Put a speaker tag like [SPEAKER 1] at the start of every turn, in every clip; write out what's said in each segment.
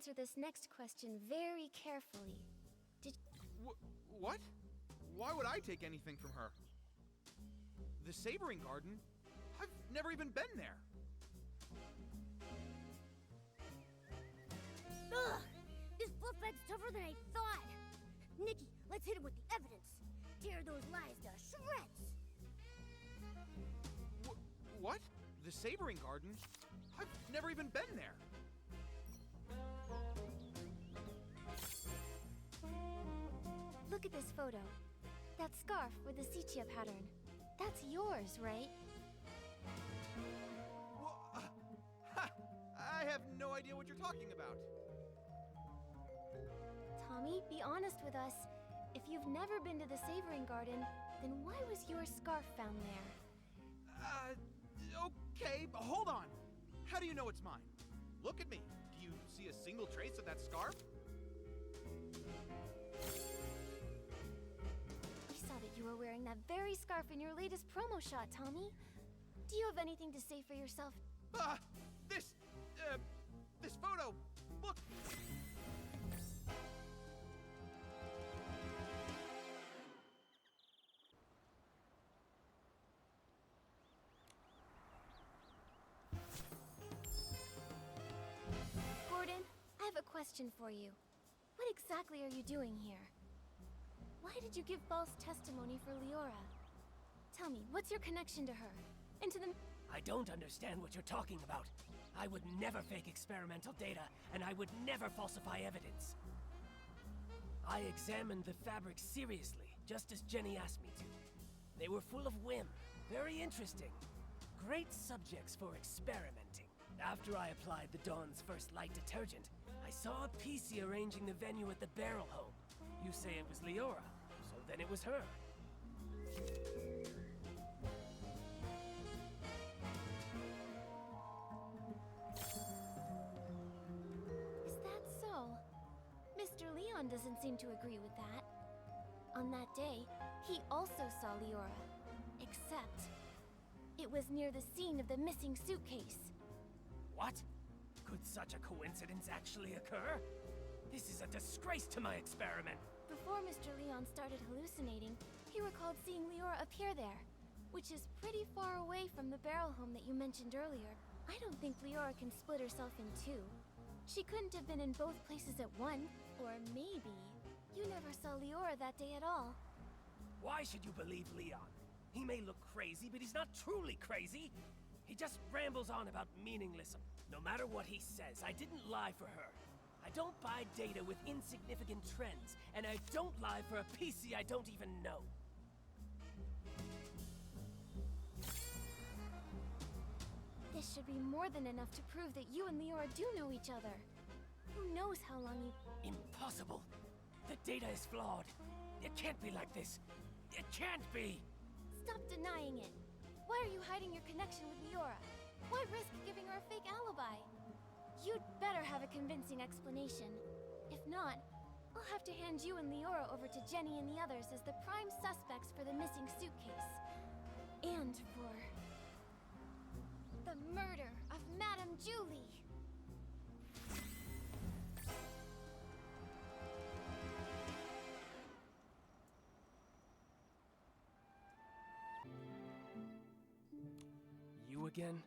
[SPEAKER 1] answer this next question very carefully.
[SPEAKER 2] What? Why would I take anything from her? The Savoring Garden? I've never even been there.
[SPEAKER 3] Ugh! This fluffbag's tougher than I thought! Nikki, let's hit him with the evidence! Tear those lies to shreds!
[SPEAKER 2] What? The Savoring Garden? I've never even been there.
[SPEAKER 1] Look at this photo. That scarf with the sepia pattern. That's yours, right?
[SPEAKER 2] I have no idea what you're talking about.
[SPEAKER 1] Tommy, be honest with us. If you've never been to the Savoring Garden, then why was your scarf found there?
[SPEAKER 2] Okay, but hold on. How do you know it's mine? Look at me. Do you see a single trace of that scarf?
[SPEAKER 1] We saw that you were wearing that very scarf in your latest promo shot, Tommy. Do you have anything to say for yourself?
[SPEAKER 2] This photo. Look.
[SPEAKER 1] Gordon, I have a question for you. What exactly are you doing here? Why did you give false testimony for Leora? Tell me, what's your connection to her? And to the...
[SPEAKER 4] I don't understand what you're talking about. I would never fake experimental data, and I would never falsify evidence. I examined the fabrics seriously, just as Jenny asked me to. They were full of whim, very interesting. Great subjects for experimenting. After I applied the Dawn's First Light detergent, I saw a PC arranging the venue at the Barrel Home. You say it was Leora, so then it was her.
[SPEAKER 1] Is that so? Mr. Leon doesn't seem to agree with that. On that day, he also saw Leora. Except, it was near the scene of the missing suitcase.
[SPEAKER 4] What? Could such a coincidence actually occur? This is a disgrace to my experiment!
[SPEAKER 1] Before Mr. Leon started hallucinating, he recalled seeing Leora appear there, which is pretty far away from the Barrel Home that you mentioned earlier. I don't think Leora can split herself in two. She couldn't have been in both places at once, or maybe you never saw Leora that day at all.
[SPEAKER 4] Why should you believe Leon? He may look crazy, but he's not truly crazy. He just rambles on about meaningless. No matter what he says, I didn't lie for her. I don't buy data with insignificant trends, and I don't lie for a PC I don't even know.
[SPEAKER 1] This should be more than enough to prove that you and Leora do know each other. Who knows how long you...
[SPEAKER 4] Impossible! The data is flawed. It can't be like this. It can't be!
[SPEAKER 1] Stop denying it. Why are you hiding your connection with Leora? Why risk giving her a fake alibi? You'd better have a convincing explanation. If not, I'll have to hand you and Leora over to Jenny and the others as the prime suspects for the missing suitcase. And for... the murder of Madame Julie!
[SPEAKER 4] You again?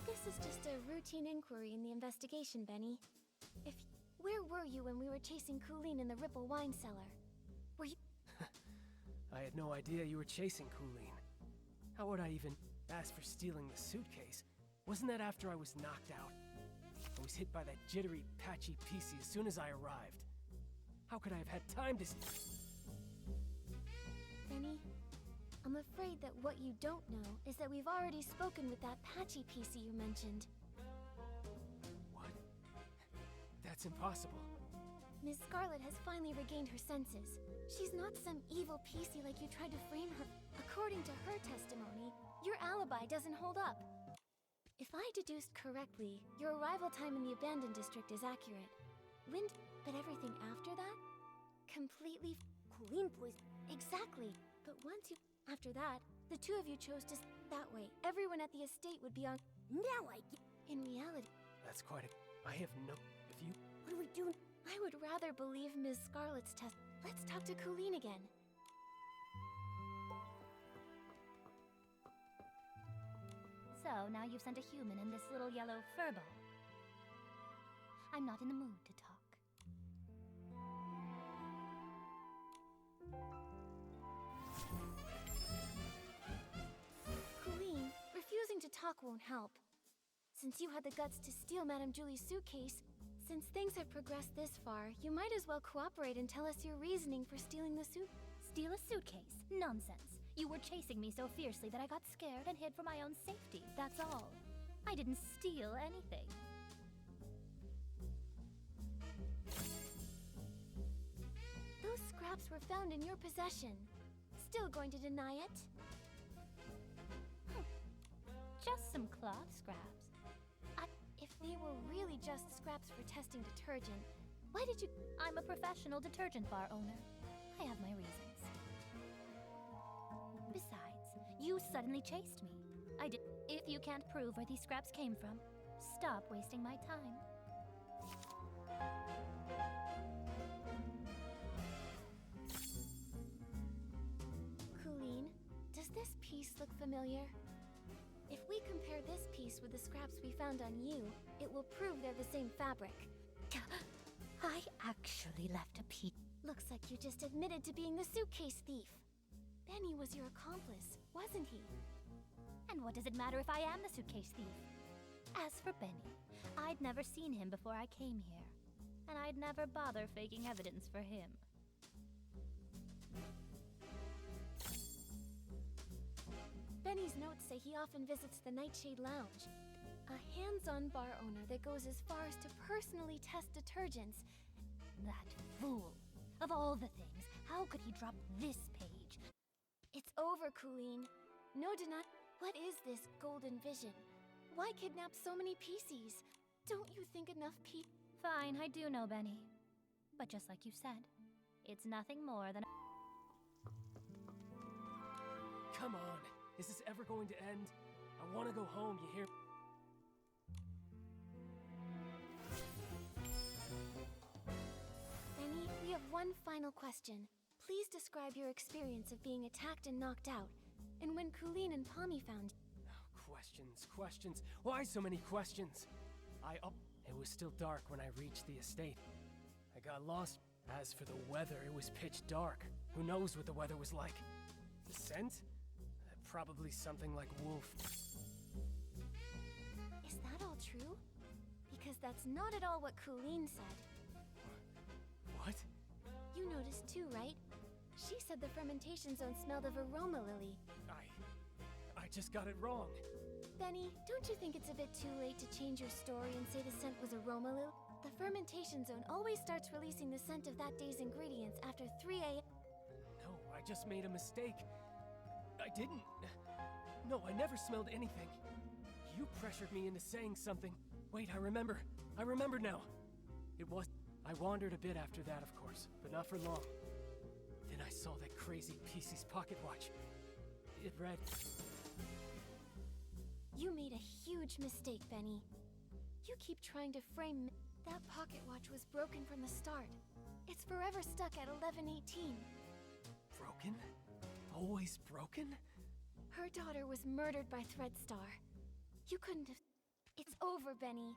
[SPEAKER 1] This is just a routine inquiry in the investigation, Benny. Where were you when we were chasing Colleen in the Ripple wine cellar? Were you...
[SPEAKER 4] I had no idea you were chasing Colleen. How would I even ask for stealing the suitcase? Wasn't that after I was knocked out? I was hit by that jittery, patchy PC as soon as I arrived. How could I have had time to...
[SPEAKER 1] Benny, I'm afraid that what you don't know is that we've already spoken with that patchy PC you mentioned.
[SPEAKER 4] What? That's impossible.
[SPEAKER 1] Ms. Scarlet has finally regained her senses. She's not some evil PC like you tried to frame her. According to her testimony, your alibi doesn't hold up. If I deduced correctly, your arrival time in the abandoned district is accurate. But everything after that? Completely...
[SPEAKER 3] Colleen poison.
[SPEAKER 1] Exactly. But once you... After that, The two of you chose to that way. Everyone at the estate would be on.
[SPEAKER 3] Now I get.
[SPEAKER 1] In reality,
[SPEAKER 4] That's quite a... I have no... If you...
[SPEAKER 3] What do we do?
[SPEAKER 1] I would rather believe Ms. Scarlet's test. Let's talk to Colleen again.
[SPEAKER 5] So, now you've sent a human in this little yellow furball. I'm not in the mood to talk.
[SPEAKER 1] Colleen, refusing to talk won't help. Since you had the guts to steal Madame Julie's suitcase, since things have progressed this far, you might as well cooperate and tell us your reasoning for stealing the suit.
[SPEAKER 5] Steal a suitcase? Nonsense. You were chasing me so fiercely that I got scared and hid for my own safety, that's all. I didn't steal anything.
[SPEAKER 1] Those scraps were found in your possession. Still going to deny it?
[SPEAKER 5] Just some cloth scraps.
[SPEAKER 1] If they were really just scraps for testing detergent, why did you...
[SPEAKER 5] I'm a professional detergent bar owner. I have my reasons. Besides, you suddenly chased me. I did. If you can't prove where these scraps came from, stop wasting my time.
[SPEAKER 1] Colleen, does this piece look familiar? If we compare this piece with the scraps we found on you, it will prove they're the same fabric.
[SPEAKER 5] I actually left a piece.
[SPEAKER 1] Looks like you just admitted to being the suitcase thief. Benny was your accomplice, wasn't he?
[SPEAKER 5] And what does it matter if I am the suitcase thief? As for Benny, I'd never seen him before I came here. And I'd never bother faking evidence for him.
[SPEAKER 1] Benny's notes say he often visits the Nightshade Lounge, a hands-on bar owner that goes as far as to personally test detergents.
[SPEAKER 5] That fool. Of all the things, how could he drop this page?
[SPEAKER 1] It's over, Colleen. No deny. What is this golden vision? Why kidnap so many PCs? Don't you think enough
[SPEAKER 5] Fine, I do know, Benny. But just like you said, it's nothing more than...
[SPEAKER 4] Come on. Is this ever going to end? I want to go home, you hear?
[SPEAKER 1] Benny, we have one final question. Please describe your experience of being attacked and knocked out, and when Colleen and Pommy found you.
[SPEAKER 4] Questions. Why so many questions? It was still dark when I reached the estate. I got lost. As for the weather, it was pitch dark. Who knows what the weather was like? The scent? Probably something like wolf.
[SPEAKER 1] Is that all true? Because that's not at all what Colleen said.
[SPEAKER 4] What?
[SPEAKER 1] You noticed too, right? She said the fermentation zone smelled of aroma lily.
[SPEAKER 4] I just got it wrong.
[SPEAKER 1] Benny, don't you think it's a bit too late to change your story and say the scent was aroma lily? The fermentation zone always starts releasing the scent of that day's ingredients after 3 a.m.
[SPEAKER 4] No, I just made a mistake. I didn't. No, I never smelled anything. You pressured me into saying something. Wait, I remember. I remember now. It was... I wandered a bit after that, of course, but not for long. Then I saw that crazy PC's pocket watch. It read...
[SPEAKER 1] You made a huge mistake, Benny. You keep trying to frame... That pocket watch was broken from the start. It's forever stuck at 11:18.
[SPEAKER 4] Broken? Always broken?
[SPEAKER 1] Her daughter was murdered by Threadstar. You couldn't have... It's over, Benny.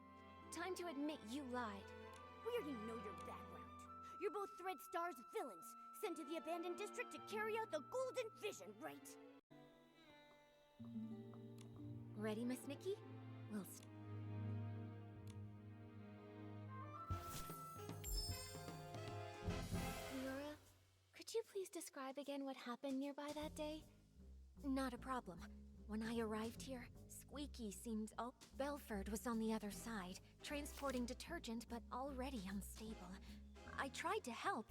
[SPEAKER 1] Time to admit you lied.
[SPEAKER 3] We already know your background. You're both Threadstar's villains, sent to the abandoned district to carry out the Golden Vision, right?
[SPEAKER 1] Ready, Miss Nikki? We'll Leora, could you please describe again what happened nearby that day? Not a problem. When I arrived here, Squeaky seemed Belford was on the other side, transporting detergent but already unstable. I tried to help.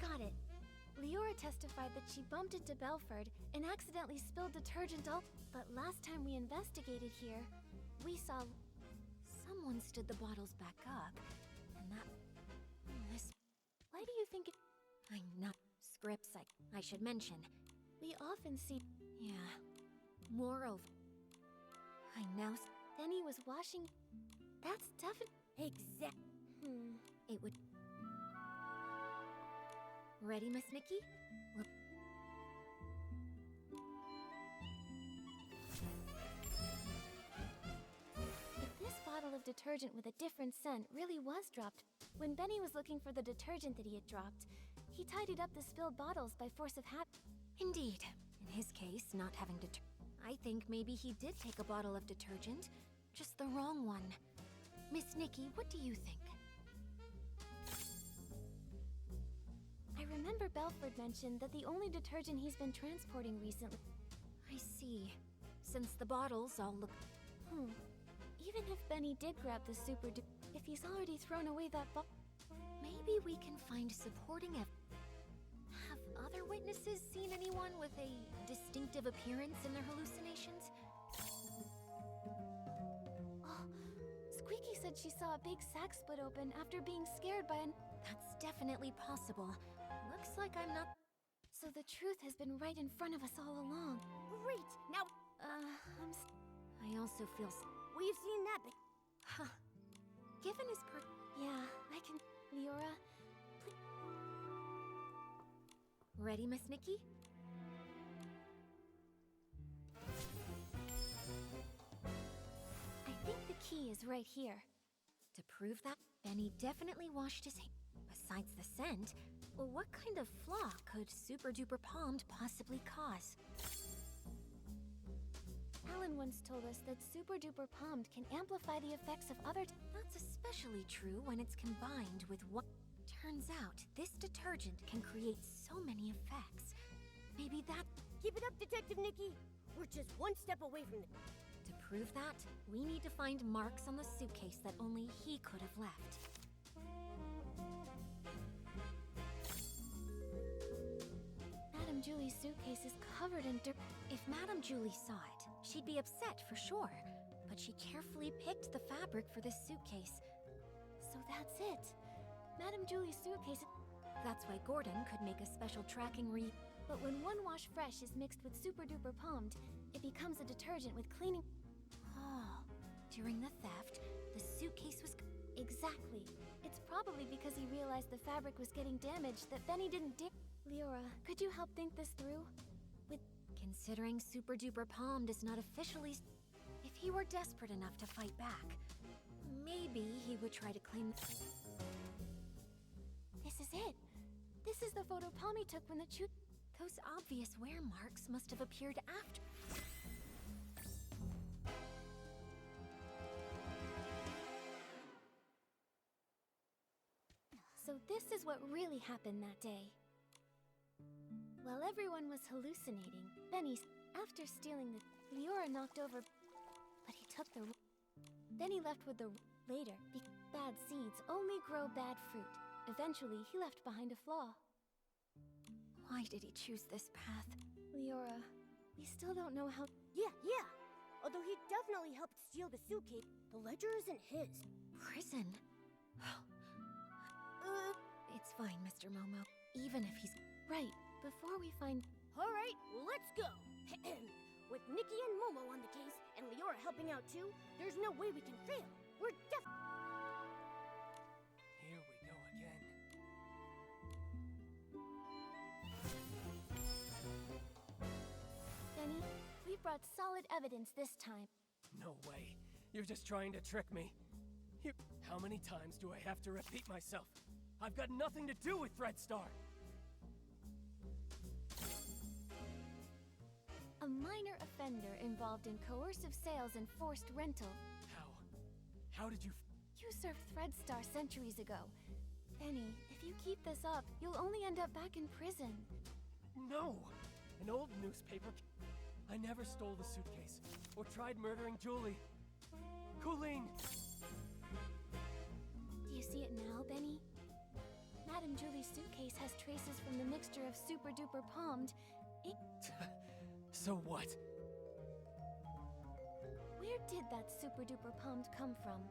[SPEAKER 1] Got it. Leora testified that she bumped into Belford and accidentally spilled detergent but last time we investigated here, we saw someone stood the bottles back up, and that... Why do you think it... I'm not... Scripts I should mention. We often see.
[SPEAKER 3] Yeah. Moreover, I now
[SPEAKER 1] Benny was washing. That's definitely.
[SPEAKER 3] It would. Ready, Miss Nikki? Well,
[SPEAKER 1] If this bottle of detergent with a different scent really was dropped, when Benny was looking for the detergent that he had dropped, he tidied up the spilled bottles by force of habit.
[SPEAKER 3] indeed. In his case, not having I think maybe he did take a bottle of detergent, just the wrong one. Miss Nikki, what do you think?
[SPEAKER 1] I remember Belford mentioned that the only detergent he's been transporting recently.
[SPEAKER 3] I see. Since the bottles all look.
[SPEAKER 1] Even if Benny did grab the if he's already thrown away that
[SPEAKER 3] Maybe we can find supporting Have other witnesses seen anyone with a distinctive appearance in their hallucinations?
[SPEAKER 1] Oh, Squeaky said she saw a big sack split open after being scared by an.
[SPEAKER 3] That's definitely possible. Looks like I'm not.
[SPEAKER 1] So the truth has been right in front of us all along.
[SPEAKER 3] Great! Now.
[SPEAKER 1] I'm.
[SPEAKER 3] I also feel. We've seen that, but. Huh. Given his
[SPEAKER 1] Yeah, I can. Leora.
[SPEAKER 3] Ready, Miss Nikki?
[SPEAKER 1] I think the key is right here.
[SPEAKER 3] To prove that, Benny definitely washed his hands. Besides the scent, well, what kind of flaw could Super Duper Palmed possibly cause?
[SPEAKER 1] Alan once told us that Super Duper Palmed can amplify the effects of other.
[SPEAKER 3] That's especially true when it's combined with what. Turns out, this detergent can create so many effects. Maybe that.
[SPEAKER 6] Keep it up, Detective Nikki. We're just one step away from it.
[SPEAKER 3] To prove that, we need to find marks on the suitcase that only he could have left.
[SPEAKER 1] Madame Julie's suitcase is covered in dirt.
[SPEAKER 3] If Madame Julie saw it, she'd be upset for sure. But she carefully picked the fabric for this suitcase.
[SPEAKER 1] So that's it. Madame Julie's suitcase.
[SPEAKER 3] That's why Gordon could make a special tracking
[SPEAKER 1] But when one wash fresh is mixed with Super Duper Palmed, it becomes a detergent with cleaning.
[SPEAKER 3] Oh, during the theft, the suitcase was.
[SPEAKER 1] Exactly. It's probably because he realized the fabric was getting damaged that Benny didn't dare. Leora, could you help think this through?
[SPEAKER 3] Considering Super Duper Palmed is not officially. If he were desperate enough to fight back, maybe he would try to claim.
[SPEAKER 1] This is it. This is the photo Palmy took when the choo.
[SPEAKER 3] Those obvious wear marks must have appeared after.
[SPEAKER 1] So this is what really happened that day. While everyone was hallucinating, after stealing the. Leora knocked over. But he took the. Then he left with the. Later, bad seeds only grow bad fruit. Eventually, he left behind a flaw.
[SPEAKER 3] Why did he choose this path?
[SPEAKER 1] Leora, we still don't know how.
[SPEAKER 6] Yeah. Although he definitely helped steal the suitcase, the ledger isn't his.
[SPEAKER 3] Prison? It's fine, Mr. Momo. Even if he's.
[SPEAKER 1] Right, before we find.
[SPEAKER 6] Alright, let's go! With Nikki and Momo on the case, and Leora helping out too, there's no way we can fail. We're
[SPEAKER 4] Here we go again.
[SPEAKER 1] Benny, we've brought solid evidence this time.
[SPEAKER 4] No way. You're just trying to trick me. How many times do I have to repeat myself? I've got nothing to do with Threadstar.
[SPEAKER 1] A minor offender involved in coercive sales and forced rental.
[SPEAKER 4] How did you...
[SPEAKER 1] You served Threadstar centuries ago. Benny, if you keep this up, you'll only end up back in prison.
[SPEAKER 4] No! An old newspaper... I never stole the suitcase, or tried murdering Julie. Colleen!
[SPEAKER 1] Do you see it now, Benny? Madame Julie's suitcase has traces from the mixture of Super Duper Palmed.
[SPEAKER 4] So what?
[SPEAKER 1] Where did that Super Duper Palmed come from?